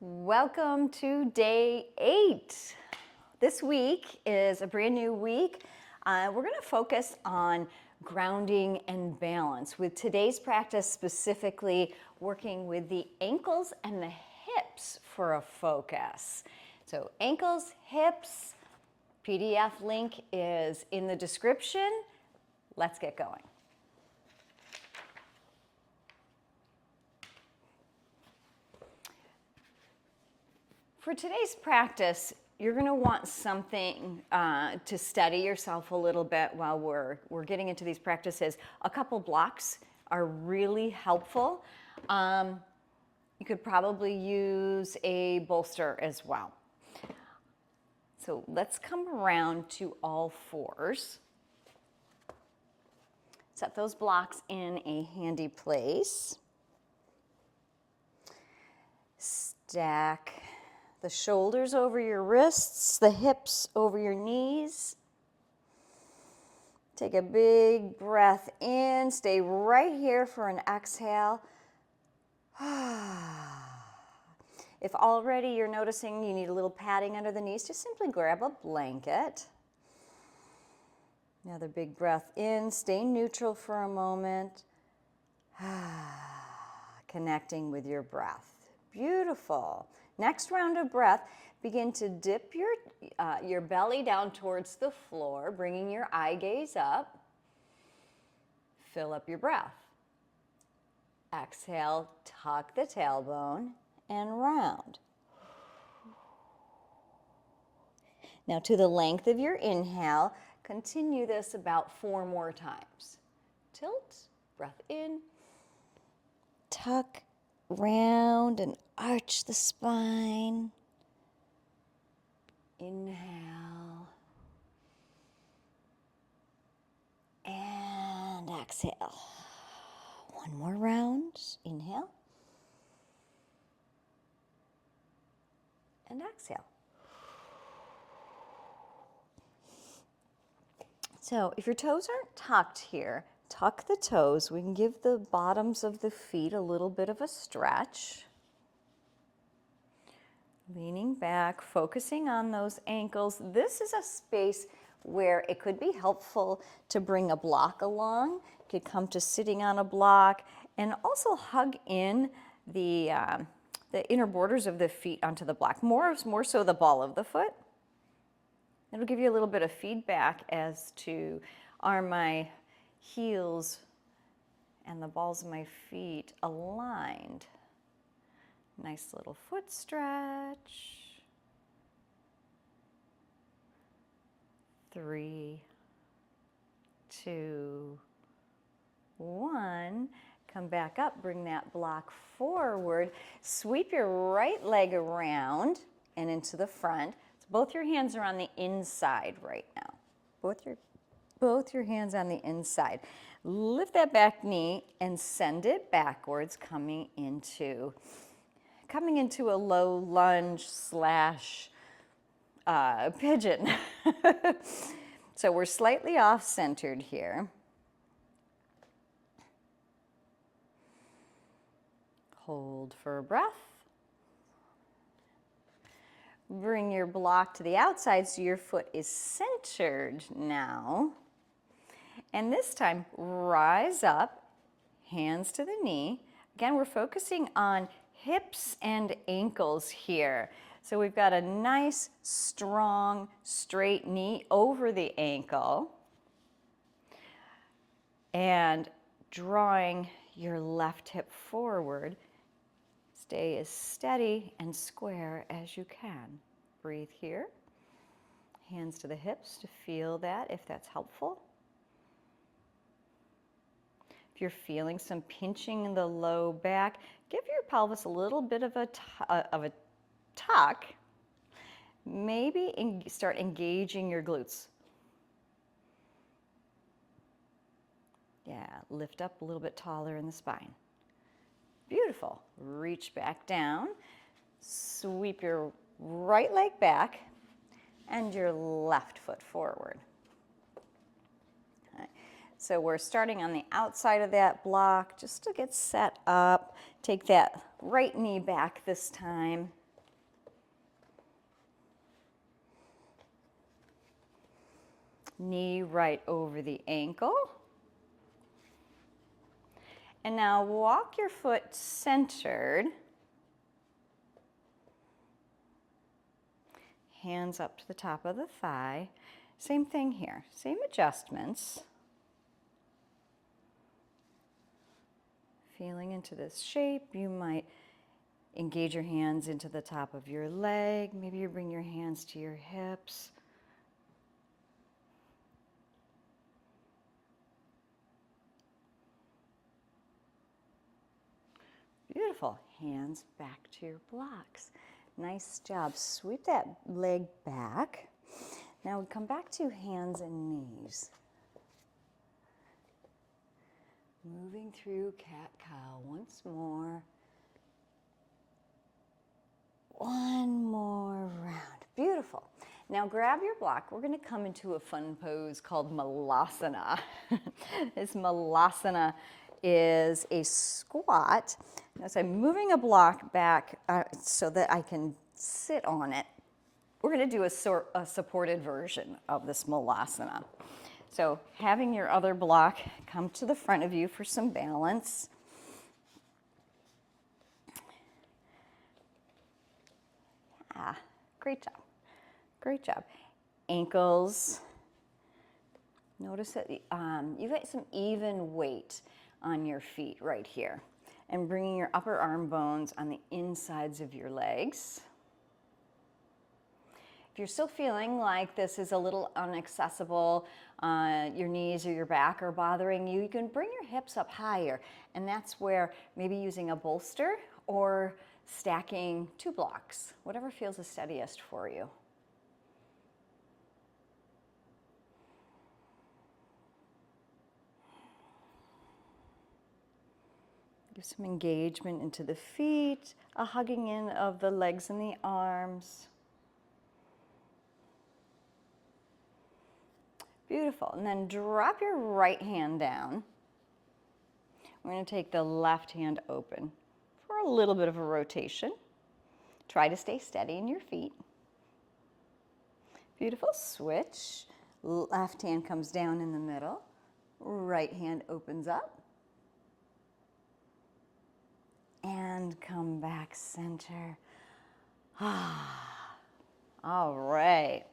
Welcome to day 8. This week is a brand new week. We're going to focus on grounding and balance with today's practice, specifically working with the ankles and the hips for a focus. So ankles, hips, PDF link is in the description. Let's get going. For today's practice, you're going to want something to steady yourself a little bit while we're getting into these practices. A couple blocks are really helpful. You could probably use a bolster as well. So let's come around to all fours. Set those blocks in a handy place. Stack the shoulders over your wrists, the hips over your knees. Take a big breath in. Stay right here for an exhale. If already you're noticing you need a little padding under the knees, just simply grab a blanket. Another big breath in. Stay neutral for a moment. Connecting with your breath. Beautiful. Next round of breath, begin to dip your belly down towards the floor, bringing your eye gaze up. Fill up your breath. Exhale, tuck the tailbone and round. Now to the length of your inhale, continue this about 4 more times. Tilt, breath in, tuck, round and arch the spine. Inhale. And exhale. One more round. Inhale. And exhale. So if your toes aren't tucked here, tuck the toes. We can give the bottoms of the feet a little bit of a stretch. Leaning back, focusing on those ankles. This is a space where it could be helpful to bring a block along. You could come to sitting on a block and also hug in the inner borders of the feet onto the block, more so the ball of the foot. It'll give you a little bit of feedback as to, are my heels and the balls of my feet aligned? Nice little foot stretch. 3, 2, 1. Come back up, bring that block forward. Sweep your right leg around and into the front. So both your hands are on the inside right now. Both your hands on the inside. Lift that back knee and send it backwards, coming into a low lunge / pigeon. So we're slightly off-centered here. Hold for a breath. Bring your block to the outside so your foot is centered now. And this time, rise up, hands to the knee. Again, we're focusing on hips and ankles here. So we've got a nice, strong, straight knee over the ankle. And drawing your left hip forward. Stay as steady and square as you can. Breathe here. Hands to the hips to feel that, if that's helpful. If you're feeling some pinching in the low back, give your pelvis a little bit of a tuck. Maybe start engaging your glutes. Yeah, lift up a little bit taller in the spine. Beautiful. Reach back down. Sweep your right leg back and your left foot forward. Okay. So we're starting on the outside of that block just to get set up. Take that right knee back this time. Knee right over the ankle. And now walk your foot centered. Hands up to the top of the thigh. Same thing here, same adjustments. Feeling into this shape, you might engage your hands into the top of your leg. Maybe you bring your hands to your hips. Beautiful. Hands back to your blocks. Nice job. Sweep that leg back. Now we come back to hands and knees. Moving through cat-cow once more. One more round. Beautiful. Now grab your block. We're going to come into a fun pose called Malasana. This Malasana is a squat. As I'm moving a block back so that I can sit on it, we're going to do a supported version of this Malasana. So having your other block come to the front of you for some balance. Yeah, great job. Great job. Ankles. Notice that you've got some even weight on your feet right here. And bringing your upper arm bones on the insides of your legs. If you're still feeling like this is a little inaccessible, your knees or your back are bothering you, you can bring your hips up higher. And that's where maybe using a bolster or stacking 2 blocks, whatever feels the steadiest for you. Give some engagement into the feet, a hugging in of the legs and the arms. Beautiful. And then drop your right hand down. We're going to take the left hand open for a little bit of a rotation. Try to stay steady in your feet. Beautiful. Switch. Left hand comes down in the middle. Right hand opens up. And come back center. All right.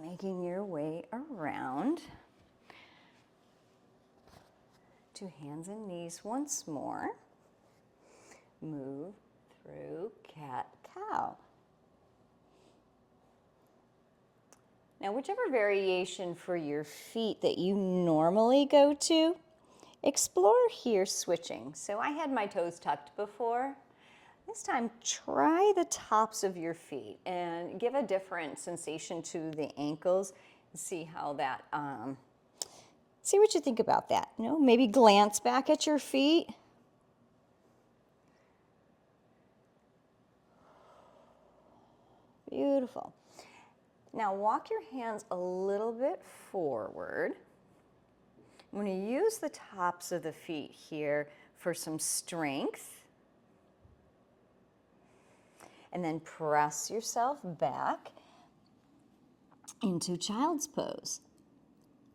Making your way around to hands and knees once more. Move through cat-cow. Now, whichever variation for your feet that you normally go to, explore here switching. So I had my toes tucked before. This time, try the tops of your feet and give a different sensation to the ankles. See how that, see what you think about that. You know, maybe glance back at your feet. Beautiful. Now walk your hands a little bit forward. I'm going to use the tops of the feet here for some strength. And then press yourself back into child's pose.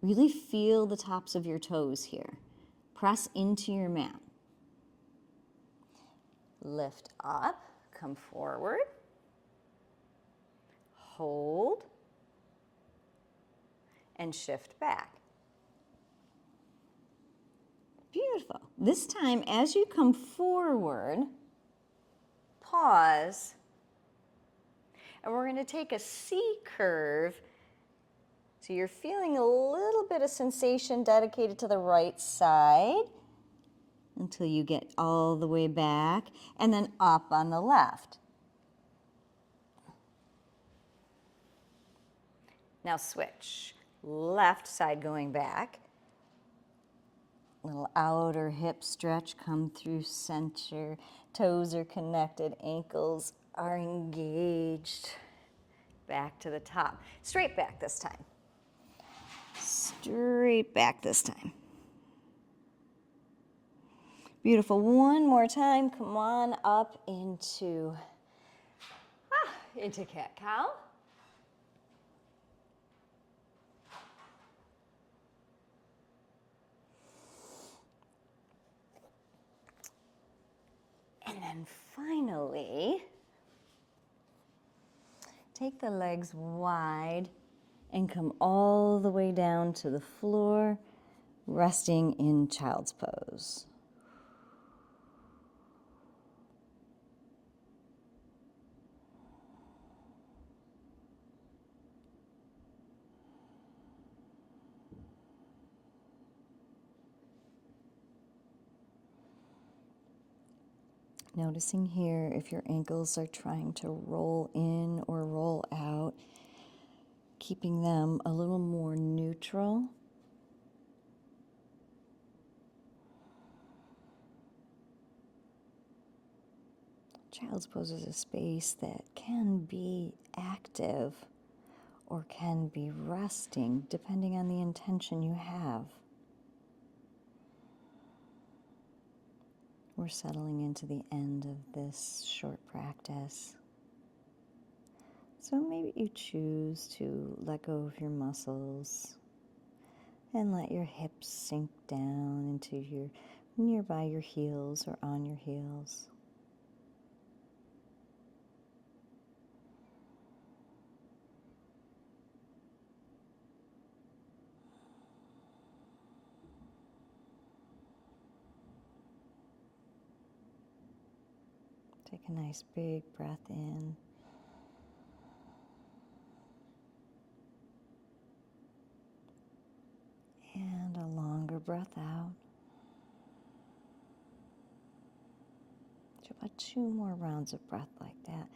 Really feel the tops of your toes here. Press into your mat. Lift up, come forward. Hold. And shift back. Beautiful. This time, as you come forward, pause. And we're going to take a C curve. So you're feeling a little bit of sensation dedicated to the right side until you get all the way back, and then up on the left. Now switch. Left side going back. Little outer hip stretch, come through center. Toes are connected, ankles are engaged. Back to the top. Straight back this time. Straight back this time. Beautiful. One more time. Come on up into cat-cow. And finally, take the legs wide and come all the way down to the floor, resting in child's pose. Noticing here if your ankles are trying to roll in or roll out, keeping them a little more neutral. Child's pose is a space that can be active or can be resting, depending on the intention you have. We're settling into the end of this short practice. So maybe you choose to let go of your muscles and let your hips sink down into nearby your heels or on your heels. Take a nice big breath in. And a longer breath out. Do about 2 more rounds of breath like that.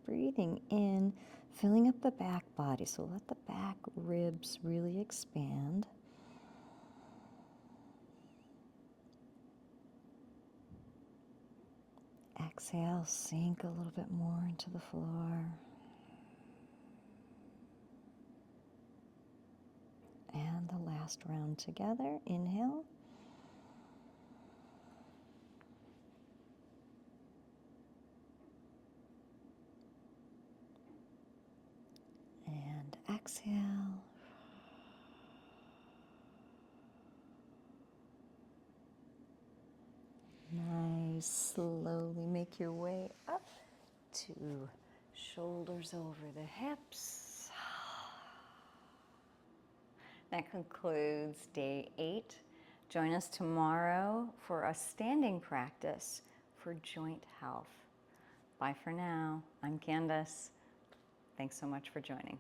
Breathing in, filling up the back body. So let the back ribs really expand. Exhale, sink a little bit more into the floor. And the last round together. Inhale. And exhale. Nice. Slowly make your way up to shoulders over the hips. That concludes day 8. Join us tomorrow for a standing practice for joint health. Bye for now. I'm Candace. Thanks so much for joining.